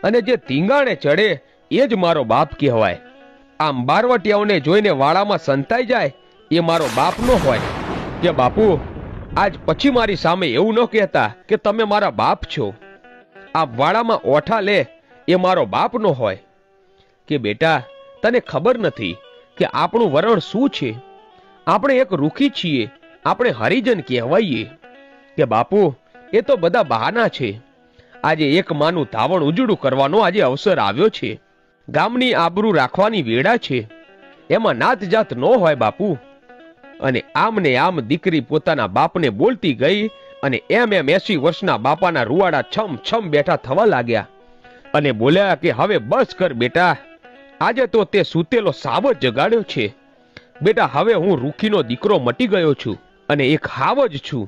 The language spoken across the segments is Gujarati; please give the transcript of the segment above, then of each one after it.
અને જે ધીંગાણે ચડે એ જ મારો બાપ કહેવાય. આમ બારવટિયાઓને જોઈને વાળામાં સંતાઈ જાય એ મારો બાપ ન હોય. કે બાપુ આજ પછી મારી સામે એવું ન કહેતા કે તમે મારા બાપ છો. આ વાળામાં ઓઠા લે એ મારો બાપ ન હોય. કે બેટા તને ખબર નથી કે આપણું વરણ શું છે? આપણે એક રૂખી છીએ, આપણે હરિજન કહેવાઈએ. કે બાપુ એ તો બધા બહાના છે. આજે એક માનું ધાવણ ઉજળું કરવાનો આજે અવસર આવ્યો છે. ગામની આબરૂ રાખવાની વેળા છે. એમાં નાત જાત ન હોય બાપુ. અને આમ ને આમ દીકરી પોતાના બાપને બોલતી ગઈ અને એમ 80 વર્ષના બાપાના રૂવાડા છમ છમ બેઠા થવા લાગ્યા અને બોલ્યા કે હવે બસ કર બેટા, આજે તો તે સૂતેલો સાવ જ જગાડ્યો છે. બેટા હવે હું રૂખીનો દીકરો મટી ગયો છું અને એક હાવ જ છું.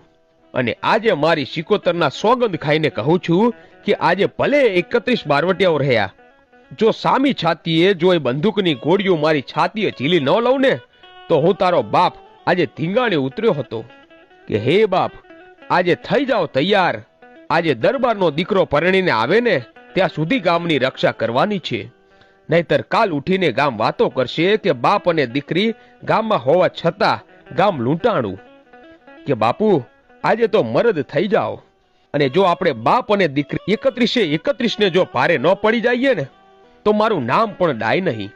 અને આજે મારી શિકોતરના સોગંદ ખાઈને કહું છું કે આજે ભલે 31 બારવટિયાઓ રહ્યા, જો સામી છાતીએ જો એ બંદૂકની ગોળીઓ મારી છાતીએ ઝીલી ન લઉં ને તો હું તારો બાપ આજે ધીંગાણે ઉતર્યો હતો. કે હે બાપ આજે થઈ જાઓ તૈયાર. આજે દરબારનો દીકરો પરણીને આવે ને ત્યાં સુધી ગામની રક્ષા કરવાની છે. નહીતર કાલ ઉઠીને ગામ વાતો કરશે કે બાપ અને દીકરી ગામમાં હોવા છતાં ગામ લૂંટાણું. કે બાપુ આજે તો મરદ થઈ જાઓ. અને જો આપણે બાપ અને દીકરી 31 ને જો ભારે ન પડી જઈએ ને તો મારું નામ પણ ડાય નહીં.